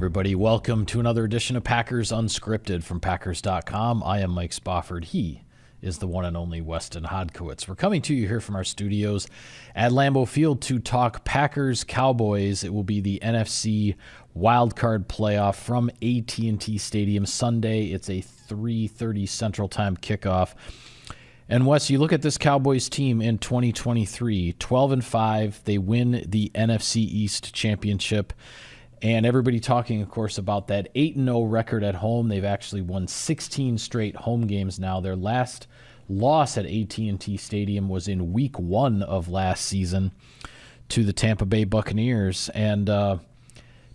everybody. Welcome to another edition of Packers Unscripted from Packers.com. I am Mike Spofford. He is the one and only Weston Hodkowitz. We're coming to you here from our studios at Lambeau Field to talk Packers-Cowboys. It will be the NFC wildcard playoff from AT&T Stadium Sunday. It's a 3:30 Central Time kickoff. And Wes, you look at this Cowboys team in 2023, 12-5. They win the NFC East Championship. And everybody talking, of course, about that 8-0 record at home. They've actually won 16 straight home games now. Their last loss at AT&T Stadium was in Week 1 of last season to the Tampa Bay Buccaneers. And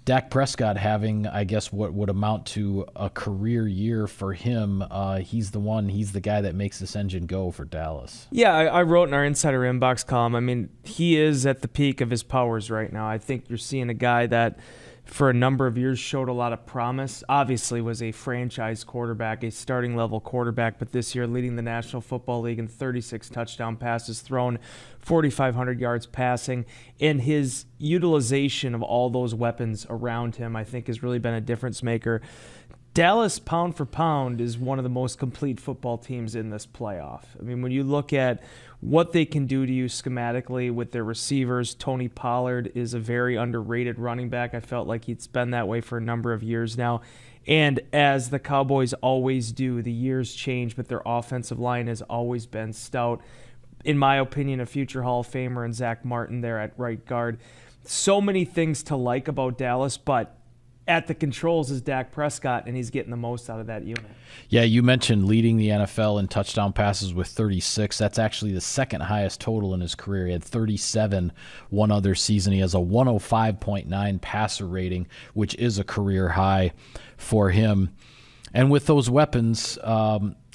Dak Prescott having, I guess, what would amount to a career year for him. He's the guy that makes this engine go for Dallas. Yeah, I wrote in our Insider Inbox column, I mean, he is at the peak of his powers right now. I think you're seeing a guy that for a number of years showed a lot of promise, obviously was a franchise quarterback, a starting level quarterback, but this year leading the National Football League in 36 touchdown passes thrown, 4,500 yards passing, and his utilization of all those weapons around him, I think, has really been a difference maker. Dallas, pound for pound, is one of the most complete football teams in this playoff. I mean, when you look at what they can do to you schematically with their receivers, Tony Pollard is a very underrated running back. I felt like he's been that way for a number of years now. And as the Cowboys always do, the years change, but their offensive line has always been stout. In my opinion, a future Hall of Famer and Zach Martin there at right guard. So many things to like about Dallas, but at the controls is Dak Prescott, and he's getting the most out of that unit. Yeah, you mentioned leading the NFL in touchdown passes with 36. That's actually the second highest total in his career. He had 37 one other season. He has a 105.9 passer rating, which is a career high for him. And with those weapons,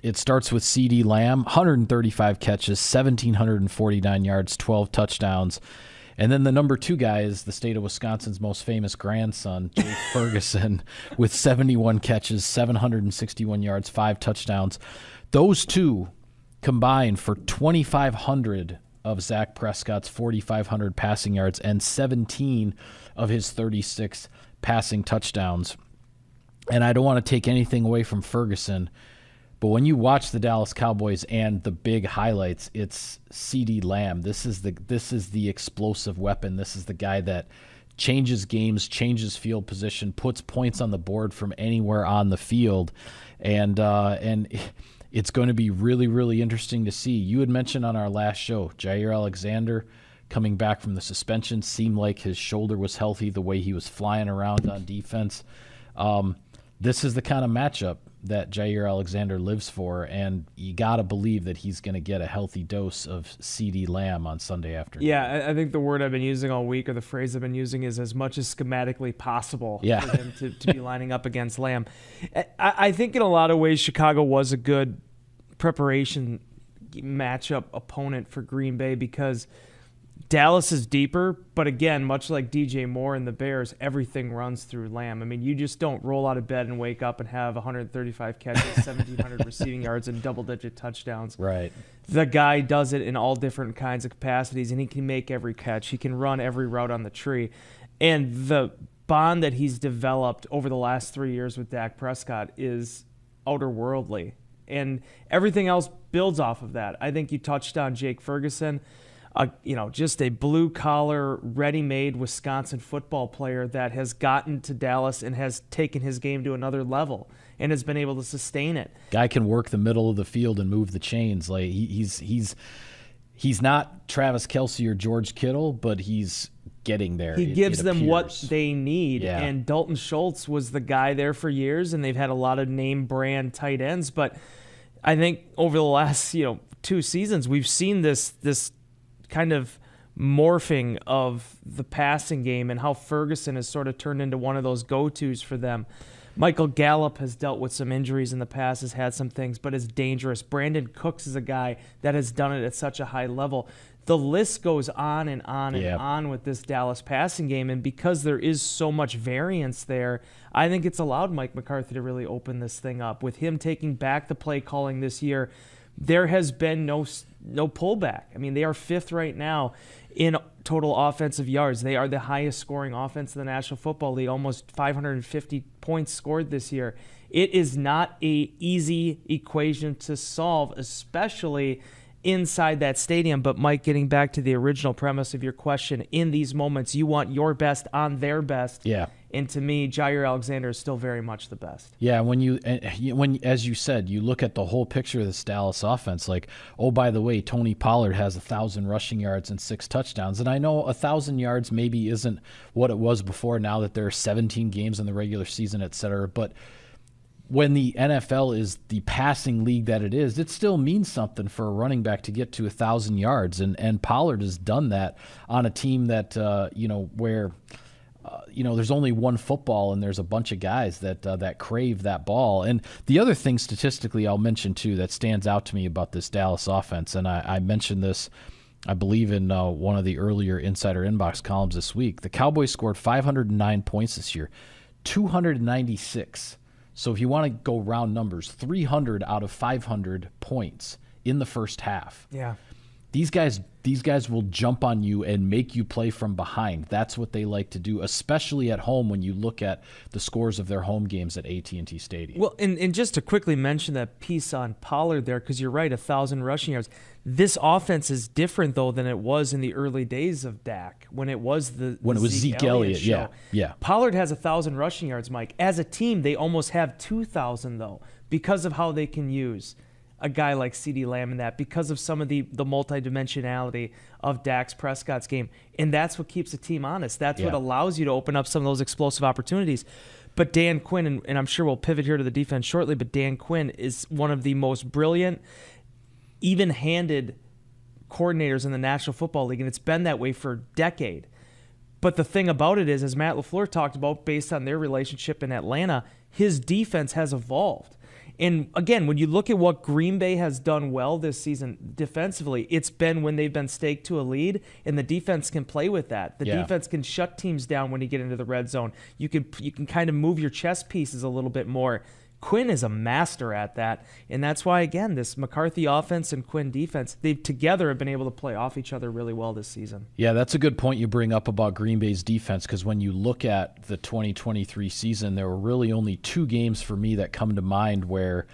it starts with CeeDee Lamb, 135 catches, 1,749 yards, 12 touchdowns. And then the number 2 guy is the state of Wisconsin's most famous grandson, Jake Ferguson, with 71 catches, 761 yards, 5 touchdowns. Those two combined for 2,500 of Zach Prescott's 4,500 passing yards and 17 of his 36 passing touchdowns. And I don't want to take anything away from Ferguson, but when you watch the Dallas Cowboys and the big highlights, it's CeeDee Lamb. This is the explosive weapon. This is the guy that changes games, changes field position, puts points on the board from anywhere on the field, and it's going to be really, really interesting to see. You had mentioned on our last show, Jair Alexander coming back from the suspension, seemed like his shoulder was healthy, the way he was flying around on defense. This is the kind of matchup that Jair Alexander lives for, and you got to believe that he's going to get a healthy dose of CeeDee Lamb on Sunday afternoon. Yeah, I think the word I've been using all week, or the phrase I've been using, is as much as schematically possible for him to be lining up against Lamb. I think in a lot of ways Chicago was a good preparation matchup opponent for Green Bay because Dallas is deeper, but again, much like DJ Moore and the Bears, everything runs through Lamb. I mean, you just don't roll out of bed and wake up and have 135 catches, 1,700 receiving yards, and double-digit touchdowns. Right. The guy does it in all different kinds of capacities, and he can make every catch. He can run every route on the tree. And the bond that he's developed over the last 3 years with Dak Prescott is outerworldly. And everything else builds off of that. I think you touched on Jake Ferguson. Just a blue-collar, ready-made Wisconsin football player that has gotten to Dallas and has taken his game to another level and has been able to sustain it. Guy can work the middle of the field and move the chains. Like he's not Travis Kelce or George Kittle, but he's getting there. He gives them what they need. Yeah. And Dalton Schultz was the guy there for years, and they've had a lot of name-brand tight ends. But I think over the last 2 seasons, we've seen this kind of morphing of the passing game and how Ferguson has sort of turned into one of those go-tos for them. Michael Gallup has dealt with some injuries in the past, has had some things, but is dangerous. Brandon Cooks is a guy that has done it at such a high level. The list goes on and on and on with this Dallas passing game, and because there is so much variance there, I think it's allowed Mike McCarthy to really open this thing up. With him taking back the play calling this year, there has been no pullback. I mean, they are 5th right now in total offensive yards. They are the highest scoring offense in the National Football League, almost 550 points scored this year. It is not an easy equation to solve, especially inside that stadium. But Mike, getting back to the original premise of your question, in these moments, you want your best on their best. Yeah. And to me, Jair Alexander is still very much the best. Yeah, when as you said, you look at the whole picture of this Dallas offense, like, oh, by the way, Tony Pollard has 1,000 rushing yards and 6 touchdowns. And I know 1,000 yards maybe isn't what it was before, now that there are 17 games in the regular season, et cetera. But when the NFL is the passing league that it is, it still means something for a running back to get to 1,000 yards. And Pollard has done that on a team that, where there's only one football and there's a bunch of guys that crave that ball. And the other thing statistically I'll mention too that stands out to me about this Dallas offense, and I mentioned this, I believe, in one of the earlier Insider Inbox columns this week. The Cowboys scored 509 points this year, 296. So if you want to go round numbers, 300 out of 500 points in the first half. Yeah. These guys will jump on you and make you play from behind. That's what they like to do, especially at home when you look at the scores of their home games at AT&T Stadium. Well, and just to quickly mention that piece on Pollard there, because you're right, 1,000 rushing yards. This offense is different, though, than it was in the early days of Dak, when it was Zeke Elliott show. Yeah. Pollard has 1,000 rushing yards, Mike. As a team, they almost have 2,000, though, because of how they can use a guy like CeeDee Lamb in that, because of some of the multidimensionality of Dak's Prescott's game. And that's what keeps the team honest. That's what allows you to open up some of those explosive opportunities. But Dan Quinn, and I'm sure we'll pivot here to the defense shortly, but Dan Quinn is one of the most brilliant, even-handed coordinators in the National Football League, and it's been that way for a decade. But the thing about it is, as Matt LaFleur talked about, based on their relationship in Atlanta, his defense has evolved. And again, when you look at what Green Bay has done well this season defensively, it's been when they've been staked to a lead, and the defense can play with that. The defense can shut teams down when you get into the red zone. You can kind of move your chess pieces a little bit more. Quinn is a master at that, and that's why, again, this McCarthy offense and Quinn defense, they together have been able to play off each other really well this season. Yeah, that's a good point you bring up about Green Bay's defense, because when you look at the 2023 season, there were really only 2 games for me that come to mind where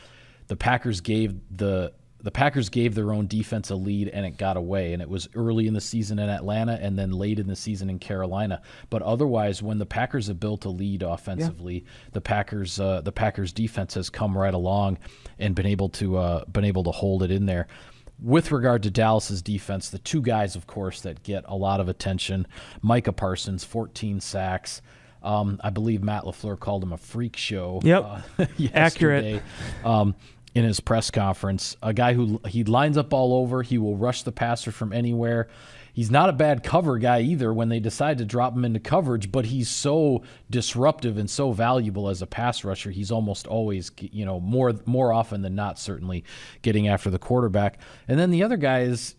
the Packers gave their own defense a lead and it got away, and it was early in the season in Atlanta and then late in the season in Carolina. But otherwise, when the Packers have built a lead offensively, the Packers defense has come right along and been able to hold it in there. With regard to Dallas's defense, the 2 guys, of course, that get a lot of attention: Micah Parsons, 14 sacks. I believe Matt LaFleur called him a freak show. Yep, accurate. In his press conference, a guy who he lines up all over. He will rush the passer from anywhere. He's not a bad cover guy either when they decide to drop him into coverage, but he's so disruptive and so valuable as a pass rusher. He's almost always, more often than not, certainly getting after the quarterback. And then the other guy is,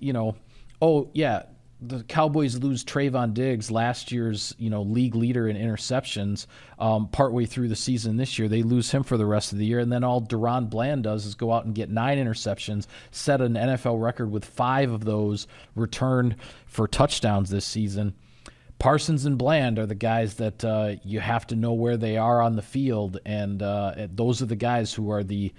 the Cowboys lose Trayvon Diggs, last year's league leader in interceptions, partway through the season this year. They lose him for the rest of the year, and then all DaRon Bland does is go out and get 9 interceptions, set an NFL record with 5 of those returned for touchdowns this season. Parsons and Bland are the guys that you have to know where they are on the field, and those are the guys who are the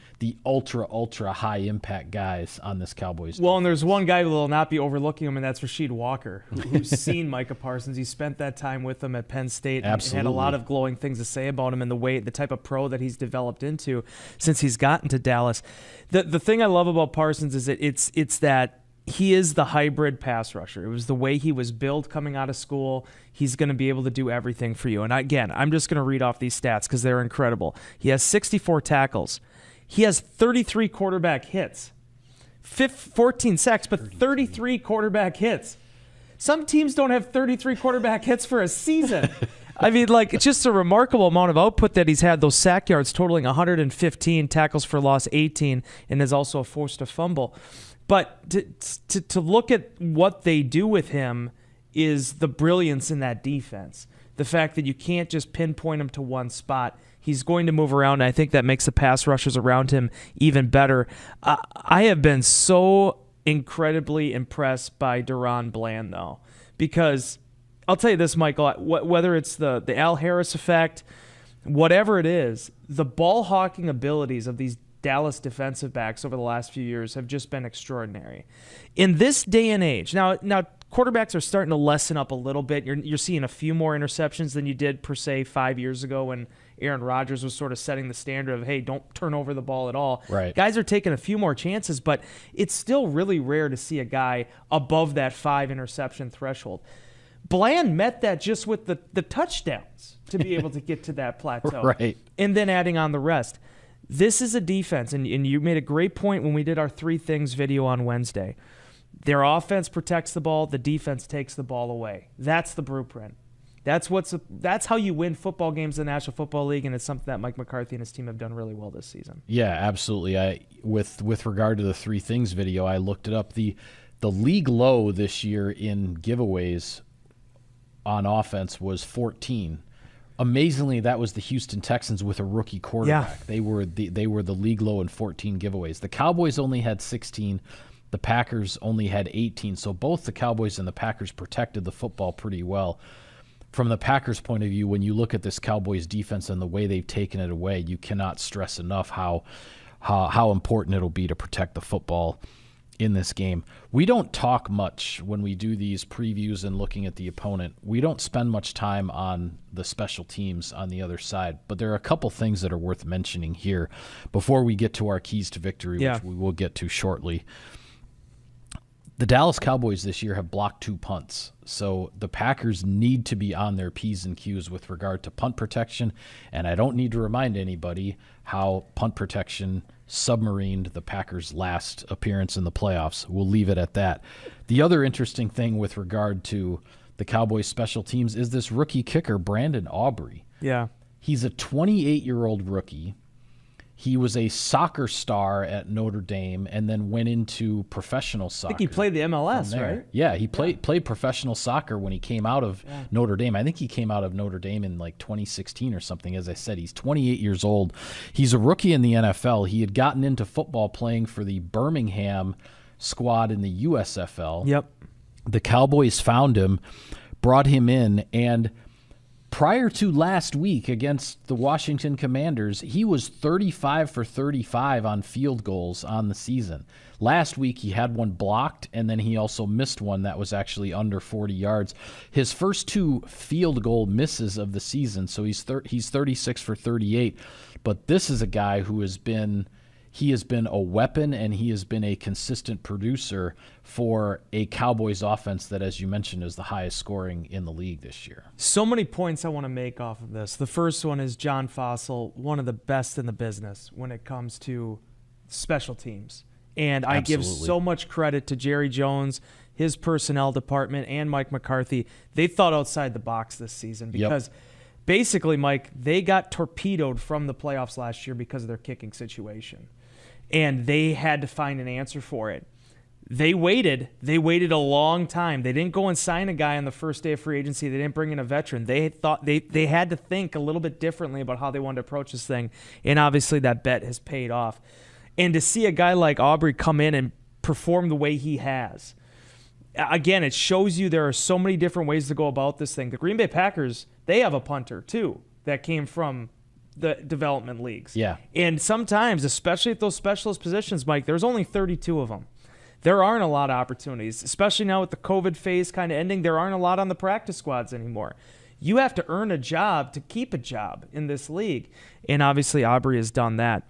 ultra high impact guys on this Cowboys team. Well, and there's one guy who will not be overlooking him, and that's Rasheed Walker, who's seen Micah Parsons. He spent that time with him at Penn State and had a lot of glowing things to say about him and the type of pro that he's developed into since he's gotten to Dallas. The thing I love about Parsons is that it's that he is the hybrid pass rusher. It was the way he was built coming out of school. He's going to be able to do everything for you. And again, I'm just going to read off these stats because they're incredible. He has 64 tackles. He has 33 quarterback hits. 14 sacks, but 33 quarterback hits. Some teams don't have 33 quarterback hits for a season. I mean, it's just a remarkable amount of output that he's had. Those sack yards totaling 115, tackles for loss 18, and has also forced a fumble. But to look at what they do with him is the brilliance in that defense. The fact that you can't just pinpoint him to one spot. He's going to move around, and I think that makes the pass rushers around him even better. I have been so incredibly impressed by DaRon Bland, though, because I'll tell you this, Michael, whether it's the Al Harris effect, whatever it is, the ball hawking abilities of these Dallas defensive backs over the last few years have just been extraordinary. In this day and age, now quarterbacks are starting to lessen up a little bit. You're seeing a few more interceptions than you did, per se, 5 years ago when Aaron Rodgers was sort of setting the standard of, hey, don't turn over the ball at all. Right. Guys are taking a few more chances, but it's still really rare to see a guy above that 5 interception threshold. Bland met that just with the touchdowns to be able to get to that plateau. Right. And then adding on the rest. This is a defense, and you made a great point when we did our 3 things video on Wednesday. Their offense protects the ball, the defense takes the ball away. That's the blueprint. That's how you win football games in the National Football League, and it's something that Mike McCarthy and his team have done really well this season. Yeah, absolutely. With regard to the 3 things video, I looked it up. The league low this year in giveaways on offense was 14. Amazingly, that was the Houston Texans with a rookie quarterback. Yeah. They were the league low in 14 giveaways. The Cowboys only had 16. The Packers only had 18. So both the Cowboys and the Packers protected the football pretty well. From the Packers' point of view, when you look at this Cowboys defense and the way they've taken it away, you cannot stress enough how important it'll be to protect the football in this game. We don't talk much when we do these previews and looking at the opponent. We don't spend much time on the special teams on the other side, but there are a couple things that are worth mentioning here before we get to our keys to victory, which we will get to shortly. The Dallas Cowboys this year have blocked 2 punts, so the Packers need to be on their P's and Q's with regard to punt protection, and I don't need to remind anybody how punt protection submarined the Packers' last appearance in the playoffs. We'll leave it at that. The other interesting thing with regard to the Cowboys' special teams is this rookie kicker, Brandon Aubrey. Yeah. He's a 28-year-old rookie. He was a soccer star at Notre Dame and then went into professional soccer. I think he played the MLS, right? Yeah, he played professional soccer when he came out of Notre Dame. I think he came out of Notre Dame in like 2016 or something. As I said, he's 28 years old. He's a rookie in the NFL. He had gotten into football playing for the Birmingham squad in the USFL. Yep. The Cowboys found him, brought him in, and prior to last week against the Washington Commanders, he was 35 for 35 on field goals on the season. Last week, he had one blocked, and then he also missed one that was actually under 40 yards. His first 2 field goal misses of the season, so he's 36 for 38. But this is a guy who has been a weapon, and he has been a consistent producer for a Cowboys offense that, as you mentioned, is the highest scoring in the league this year. So many points I want to make off of this. The first one is John Fossil, one of the best in the business when it comes to special teams. And I give so much credit to Jerry Jones, his personnel department, and Mike McCarthy. They thought outside the box this season because basically, Mike, they got torpedoed from the playoffs last year because of their kicking situation. And they had to find an answer for it. They waited a long time. They didn't go and sign a guy on the first day of free agency. They didn't bring in a veteran. They thought they had to think a little bit differently about how they wanted to approach this thing. And obviously that bet has paid off. And to see a guy like Aubrey come in and perform the way he has, again, it shows you there are so many different ways to go about this thing. The Green Bay Packers, they have a punter too that came from the development leagues. Yeah. And sometimes, especially at those specialist positions, Mike, there's only 32 of them. There aren't a lot of opportunities, especially now with the COVID phase kind of ending. There aren't a lot on the practice squads anymore. You have to earn a job to keep a job in this league. And obviously Aubrey has done that.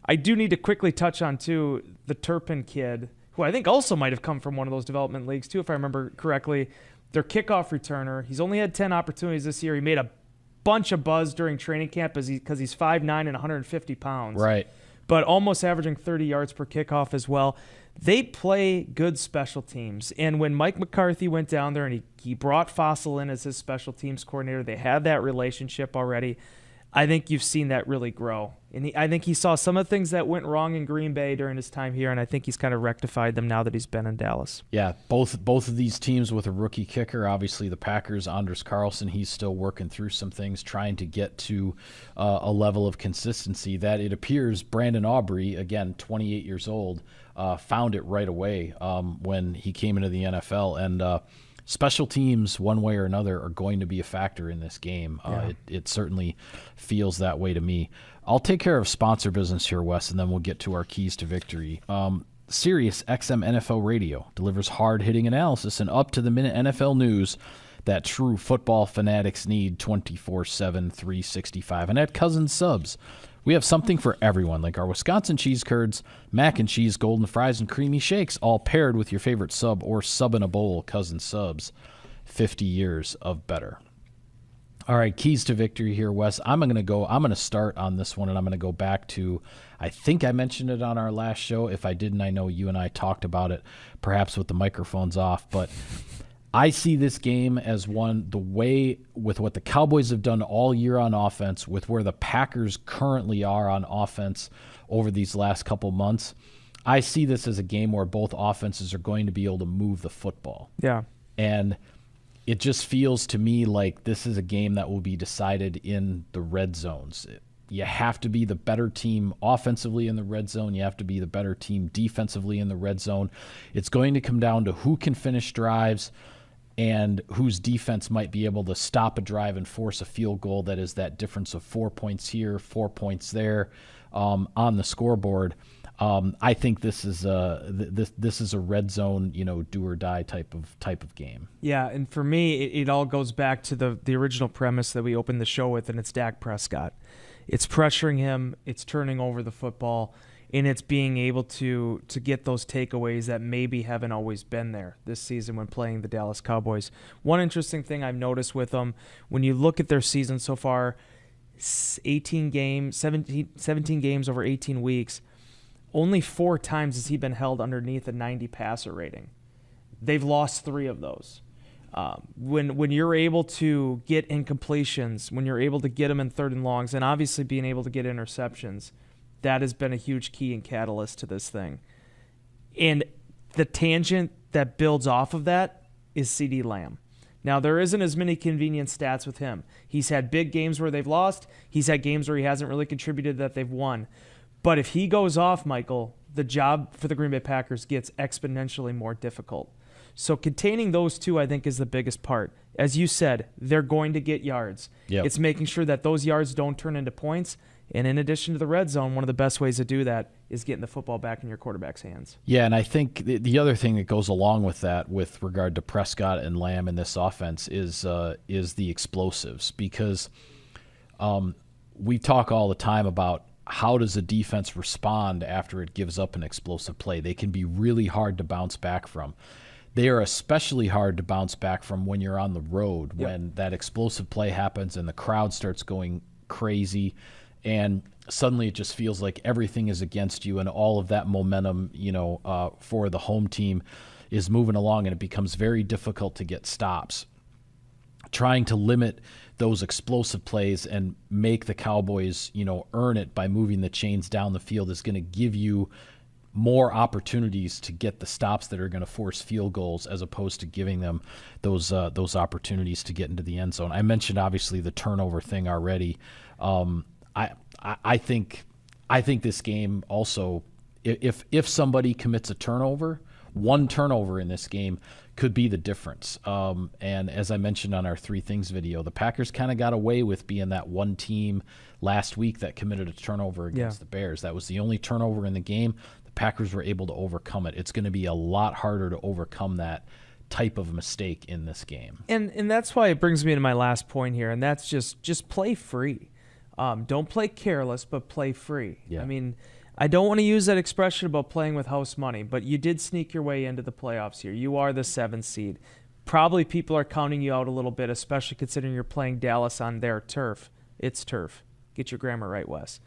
I do need to quickly touch on, too, the Turpin kid, who I think also might have come from one of those development leagues, too, if I remember correctly. Their kickoff returner. He's only had 10 opportunities this year. He made a bunch of buzz during training camp because he's 5'9" and 150 pounds. Right. But almost averaging 30 yards per kickoff as well. They play good special teams. And when Mike McCarthy went down there and he brought Fossil in as his special teams coordinator, they had that relationship already. I think you've seen that really grow. And I think he saw some of the things that went wrong in Green Bay during his time here, and I think he's kind of rectified them now that he's been in Dallas. Yeah, both of these teams with a rookie kicker. Obviously, the Packers, Anders Carlson, he's still working through some things, trying to get to a level of consistency that it appears Brandon Aubrey, again, 28 years old, found it right away when he came into the NFL. And special teams, one way or another, are going to be a factor in this game. It certainly feels that way to me. I'll take care of sponsor business here, Wes, and then we'll get to our keys to victory. Sirius XM NFL Radio delivers hard-hitting analysis and up-to-the-minute NFL news that true football fanatics need 24/7, 365. And at Cousins Subs, we have something for everyone, like our Wisconsin cheese curds, mac and cheese, golden fries, and creamy shakes, all paired with your favorite sub or sub in a bowl. Cousins Subs, 50 years of better. All right, keys to victory here, Wes. I'm going to start on this one, and I'm going to go back to, I think I mentioned it on our last show. If I didn't, I know you and I talked about it, perhaps with the microphones off, but I see this game as one, the way with what the Cowboys have done all year on offense, with where the Packers currently are on offense over these last couple months. I see this as a game where both offenses are going to be able to move the football. Yeah. And it just feels to me like this is a game that will be decided in the red zones. You have to be the better team offensively in the red zone. You have to be the better team defensively in the red zone. It's going to come down to who can finish drives and whose defense might be able to stop a drive and force a field goal that is that difference of 4 points here, 4 points there on the scoreboard. I think this is a red zone, do or die type of game. Yeah, and for me, it all goes back to the original premise that we opened the show with, and it's Dak Prescott. It's pressuring him, it's turning over the football, and it's being able to get those takeaways that maybe haven't always been there this season when playing the Dallas Cowboys. One interesting thing I've noticed with them, when you look at their season so far, 17 games over 18 weeks, only 4 times has he been held underneath a 90 passer rating. They've lost 3 of those. When you're able to get incompletions, when you're able to get them in 3rd and longs, and obviously being able to get interceptions, that has been a huge key and catalyst to this thing. And the tangent that builds off of that is CeeDee Lamb. Now, there isn't as many convenient stats with him. He's had big games where they've lost. He's had games where he hasn't really contributed that they've won. But if he goes off, Michael, the job for the Green Bay Packers gets exponentially more difficult. So containing those two, I think, is the biggest part. As you said, they're going to get yards. Yep. It's making sure that those yards don't turn into points. And in addition to the red zone, one of the best ways to do that is getting the football back in your quarterback's hands. Yeah, and I think the other thing that goes along with that with regard to Prescott and Lamb in this offense is the explosives, because we talk all the time about how does a defense respond after it gives up an explosive play. They can be really hard to bounce back from. They are especially hard to bounce back from when you're on the road, when that explosive play happens and the crowd starts going crazy, and suddenly it just feels like everything is against you, and all of that momentum, for the home team is moving along, and it becomes very difficult to get stops. Trying to limit those explosive plays and make the Cowboys, earn it by moving the chains down the field is going to give you more opportunities to get the stops that are going to force field goals, as opposed to giving them those opportunities to get into the end zone. I mentioned obviously the turnover thing already. I think this game also, if somebody commits a turnover, one turnover in this game could be the difference. And as I mentioned on our 3 Things video, the Packers kind of got away with being that one team last week that committed a turnover against the Bears. That was the only turnover in the game. The Packers were able to overcome it. It's going to be a lot harder to overcome that type of mistake in this game. And that's why it brings me to my last point here, and that's just play free. Don't play careless, but play free. Yeah. I mean, I don't want to use that expression about playing with house money, but you did sneak your way into the playoffs here. You are the 7th seed. Probably people are counting you out a little bit, especially considering you're playing Dallas on their turf. It's turf. Get your grammar right, Wes.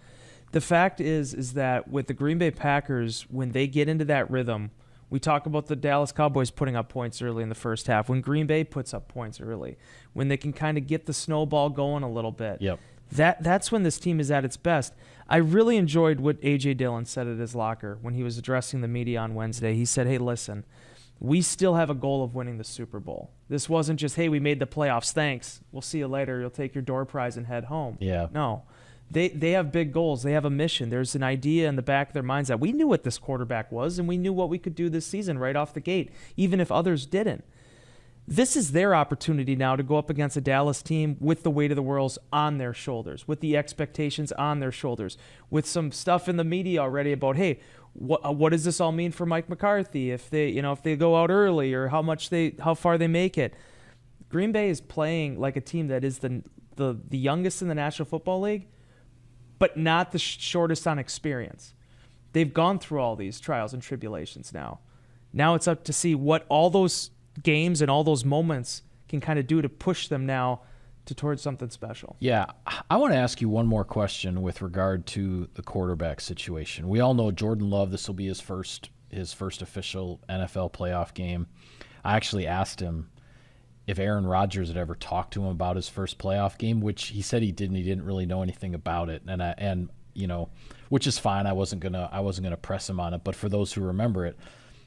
The fact is that with the Green Bay Packers, when they get into that rhythm, we talk about the Dallas Cowboys putting up points early in the first half. When Green Bay puts up points early, when they can kind of get the snowball going a little bit, That's when this team is at its best. I really enjoyed what A.J. Dillon said at his locker when he was addressing the media on Wednesday. He said, hey, listen, we still have a goal of winning the Super Bowl. This wasn't just, hey, we made the playoffs, thanks. We'll see you later. You'll take your door prize and head home. Yeah. No. They have big goals. They have a mission. There's an idea in the back of their minds that we knew what this quarterback was, and we knew what we could do this season right off the gate, even if others didn't. This is their opportunity now to go up against a Dallas team with the weight of the world on their shoulders, with the expectations on their shoulders, with some stuff in the media already about, hey, what does this all mean for Mike McCarthy if they go out early, or how far they make it. Green Bay is playing like a team that is the youngest in the National Football League, but not the shortest on experience. They've gone through all these trials and tribulations now. Now it's up to see what all those games and all those moments can kind of do to push them now towards something special. Yeah, I want to ask you one more question with regard to the quarterback situation. We all know Jordan Love, this will be his first official NFL playoff game. I actually asked him if Aaron Rodgers had ever talked to him about his first playoff game, which he said he didn't. He didn't really know anything about it, and which is fine. I wasn't gonna press him on it. But for those who remember it,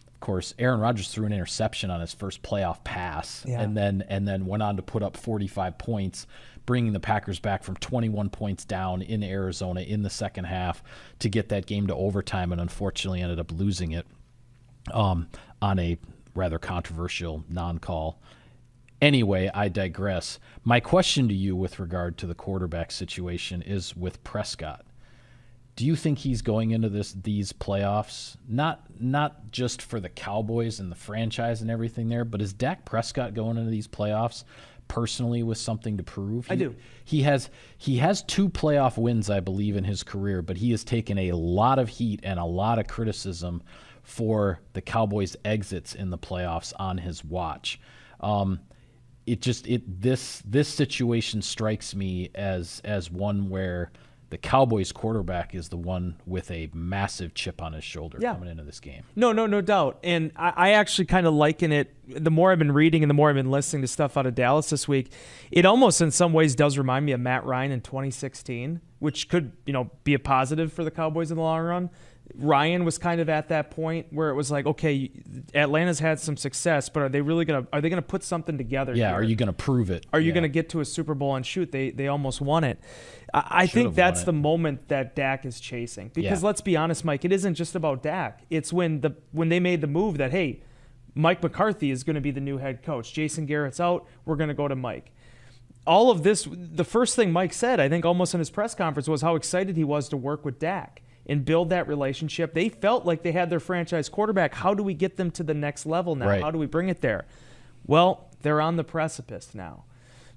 of course, Aaron Rodgers threw an interception on his first playoff pass, and then went on to put up 45 points, bringing the Packers back from 21 points down in Arizona in the second half to get that game to overtime, and unfortunately ended up losing it on a rather controversial non-call. Anyway, I digress. My question to you with regard to the quarterback situation is with Prescott. Do you think he's going into these playoffs, not just for the Cowboys and the franchise and everything there, but is Dak Prescott going into these playoffs personally with something to prove? I do. He has 2 playoff wins, I believe, in his career, but he has taken a lot of heat and a lot of criticism for the Cowboys' exits in the playoffs on his watch. This situation strikes me as one where the Cowboys quarterback is the one with a massive chip on his shoulder coming into this game. No doubt. And I actually kind of liken it, the more I've been reading and the more I've been listening to stuff out of Dallas this week, it almost in some ways does remind me of Matt Ryan in 2016, which could, be a positive for the Cowboys in the long run. Ryan was kind of at that point where it was like, okay, Atlanta's had some success, but are they gonna put something together? Yeah, here? Are you gonna prove it? Are you gonna get to a Super Bowl and shoot? They almost won it. I think that's the moment that Dak is chasing. Because let's be honest, Mike, it isn't just about Dak. It's when they made the move that, hey, Mike McCarthy is gonna be the new head coach. Jason Garrett's out, we're gonna go to Mike. All of this, the first thing Mike said, I think almost in his press conference, was how excited he was to work with Dak and build that relationship. They felt like they had their franchise quarterback. How do we get them to the next level now? Right. How do we bring it there? Well, they're on the precipice now.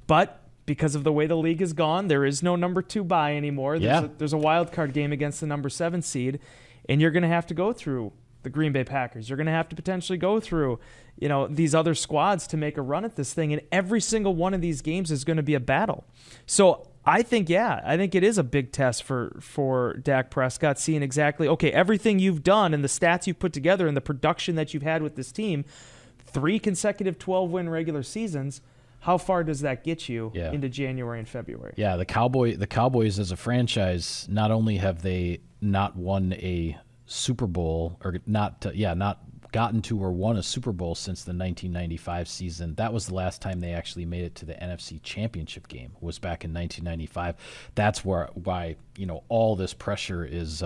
But because of the way the league is gone, there is no number 2 bye anymore. There's a wild card game against the number 7 seed, and you're going to have to go through the Green Bay Packers. You're going to have to potentially go through, these other squads to make a run at this thing, and every single one of these games is going to be a battle. So I think it is a big test for Dak Prescott, seeing exactly, okay, everything you've done and the stats you've put together and the production that you've had with this team, 3 consecutive 12-win regular seasons, how far does that get you into January and February? Yeah, the Cowboys as a franchise, not only have they not won a Super Bowl, or not gotten to or won a Super Bowl since the 1995 season. That was the last time they actually made it to the NFC Championship game, was back in 1995. That's why all this pressure is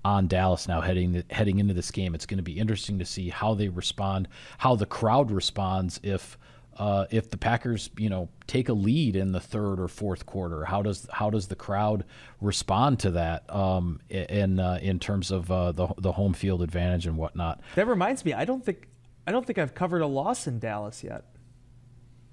on Dallas now heading into this game. It's going to be interesting to see how they respond, how the crowd responds if the Packers, take a lead in the third or fourth quarter. How does the crowd respond to that in terms of the home field advantage and whatnot? That reminds me, I don't think I've covered a loss in Dallas yet.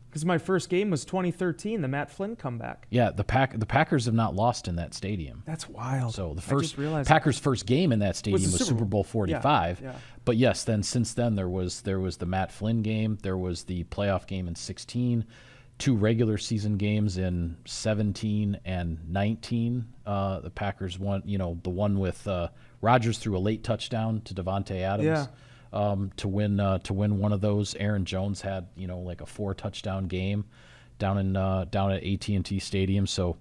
Because my first game was 2013, the Matt Flynn comeback. Yeah, the Packers have not lost in that stadium. That's wild. So the Packers' first game in that stadium was Super Bowl 45. Yeah. But yes, since then there was the Matt Flynn game, there was the playoff game in 16, 2 regular season games in 17 and 19. The Packers won, the one with Rodgers threw a late touchdown to Devontae Adams. Yeah. To win one of those. Aaron Jones had like a 4 touchdown game down at AT&T Stadium. So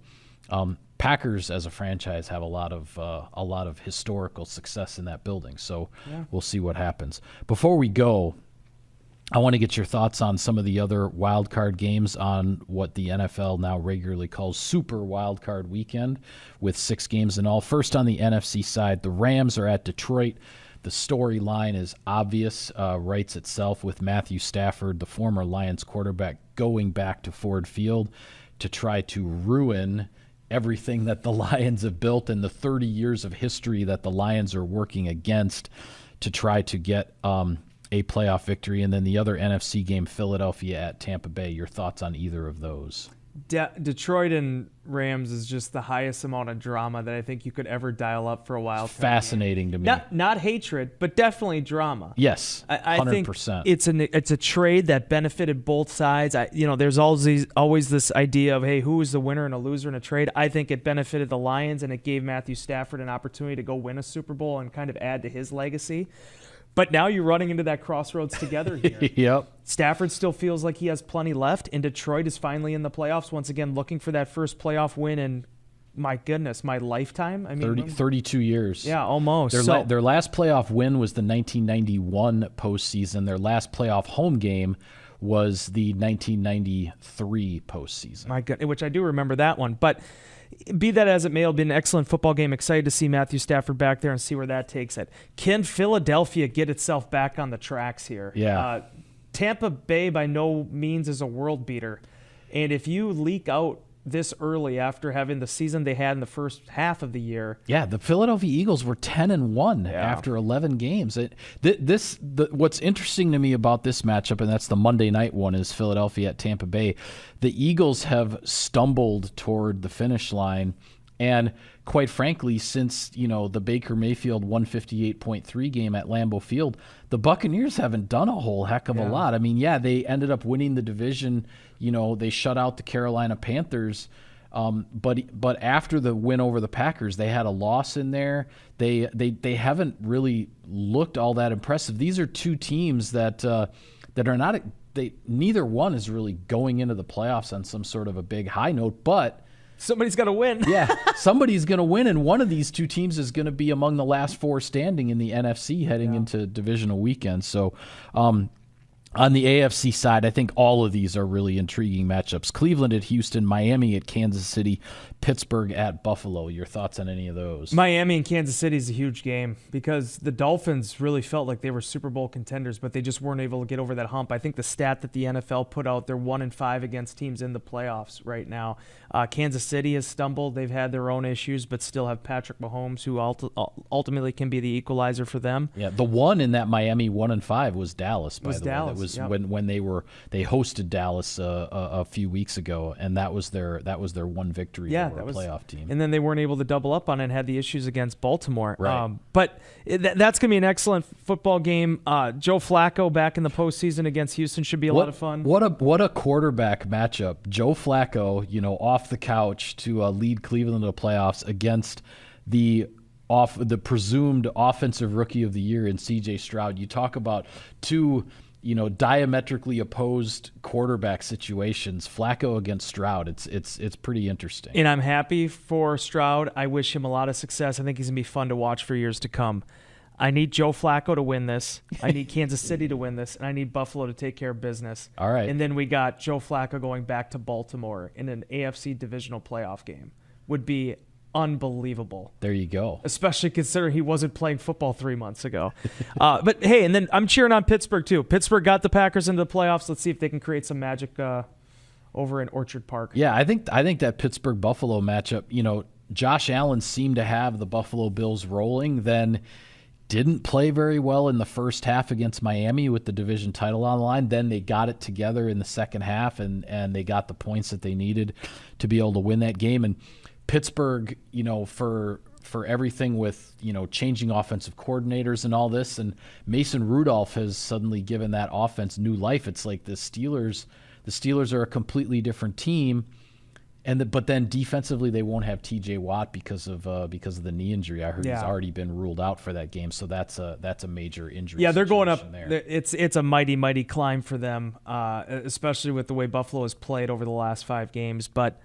Packers as a franchise have a lot of historical success in that building, so we'll see what happens. Before we go, I want to get your thoughts on some of the other wild card games on what the NFL now regularly calls Super Wild Card Weekend, with 6 games in all. First, on the NFC side, the Rams are at Detroit. The storyline is obvious, writes itself, with Matthew Stafford, the former Lions quarterback, going back to Ford Field to try to ruin everything that the Lions have built and the 30 years of history that the Lions are working against to try to get a playoff victory. And then the other NFC game, Philadelphia at Tampa Bay. Your thoughts on either of those? Detroit and Rams is just the highest amount of drama that I think you could ever dial up for a while. Fascinating to me. Not hatred, but definitely drama. Yes, 100%. I think it's a trade that benefited both sides. There's always this idea of, hey, who is the winner and a loser in a trade? I think it benefited the Lions, and it gave Matthew Stafford an opportunity to go win a Super Bowl and kind of add to his legacy. But now you're running into that crossroads together here. Yep. Stafford still feels like he has plenty left, and Detroit is finally in the playoffs once again, looking for that first playoff win in, my goodness, my lifetime. I mean, 32 years. Yeah, almost. Their last playoff win was the 1991 postseason. Their last playoff home game was the 1993 postseason. My goodness, which I do remember that one. But be that as it may, it'll be an excellent football game. Excited to see Matthew Stafford back there and see where that takes it. Can Philadelphia get itself back on the tracks here? Yeah. Tampa Bay by no means is a world beater. And if you leak out this early after having the season they had in the first half of the year. Yeah, the Philadelphia Eagles were 10-1 after 11 games. What's interesting to me about this matchup, and that's the Monday night one, is Philadelphia at Tampa Bay. The Eagles have stumbled toward the finish line, and quite frankly, since the Baker Mayfield 158.3 game at Lambeau Field, the Buccaneers haven't done a whole heck of a lot. I mean, they ended up winning the division. They shut out the Carolina Panthers, but after the win over the Packers, they had a loss in there. They haven't really looked all that impressive. These are two teams that are not. Neither one is really going into the playoffs on some sort of a big high note, but somebody's got to win. Yeah, somebody's going to win, and one of these two teams is going to be among the last 4 standing in the NFC heading into divisional weekend. So on the AFC side, I think all of these are really intriguing matchups. Cleveland at Houston, Miami at Kansas City, Pittsburgh at Buffalo. Your thoughts on any of those? Miami and Kansas City is a huge game because the Dolphins really felt like they were Super Bowl contenders, but they just weren't able to get over that hump. I think the stat that the NFL put out, they're 1-5 against teams in the playoffs right now. Kansas City has stumbled. They've had their own issues, but still have Patrick Mahomes, who ultimately can be the equalizer for them. Yeah, the one in that Miami 1-5 was Dallas, by the way. That was when they hosted Dallas a few weeks ago, and that was their one victory over a playoff team. And then they weren't able to double up on it and had the issues against Baltimore. Right. But that's going to be an excellent football game. Joe Flacco back in the postseason against Houston should be a lot of fun. What a quarterback matchup. Joe Flacco, off the couch to lead Cleveland to the playoffs against the presumed offensive rookie of the year in C.J. Stroud. You talk about two diametrically opposed quarterback situations. Flacco against Stroud. It's pretty interesting. And I'm happy for Stroud. I wish him a lot of success. I think he's going to be fun to watch for years to come. I need Joe Flacco to win this. I need Kansas City to win this. And I need Buffalo to take care of business. All right. And then we got Joe Flacco going back to Baltimore in an AFC divisional playoff game. Would be unbelievable. There you go. Especially considering he wasn't playing football 3 months ago. But hey, and then I'm cheering on Pittsburgh too. Pittsburgh got the Packers into the playoffs. Let's see if they can create some magic over in Orchard Park. Yeah, I think that Pittsburgh-Buffalo matchup, Josh Allen seemed to have the Buffalo Bills rolling, then didn't play very well in the first half against Miami with the division title on the line. Then they got it together in the second half, and they got the points that they needed to be able to win that game. And Pittsburgh, for everything with, changing offensive coordinators and all this, and Mason Rudolph has suddenly given that offense new life. It's like the Steelers are a completely different team, but then defensively they won't have T.J. Watt because of the knee injury. I heard he's already been ruled out for that game, so that's a major injury. Yeah, they're going up there. It's a mighty climb for them, especially with the way Buffalo has played over the last 5 games, but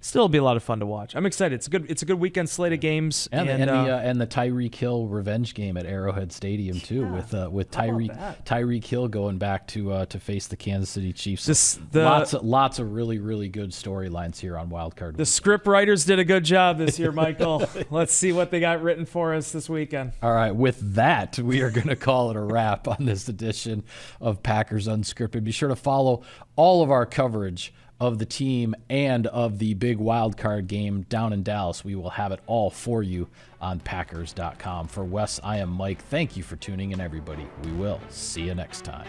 Still be a lot of fun to watch. I'm excited. It's a good weekend slate of games. And the Tyreek Hill revenge game at Arrowhead Stadium too, with Tyreek Hill going back to face the Kansas City Chiefs. Lots of really, really good storylines here on Wild Card. The script writers did a good job this year, Michael. Let's see what they got written for us this weekend. All right, with that, we are going to call it a wrap on this edition of Packers Unscripted. Be sure to follow all of our coverage of the team and of the big wild card game down in Dallas. We will have it all for you on Packers.com. For Wes, I am Mike. Thank you for tuning in, everybody. We will see you next time.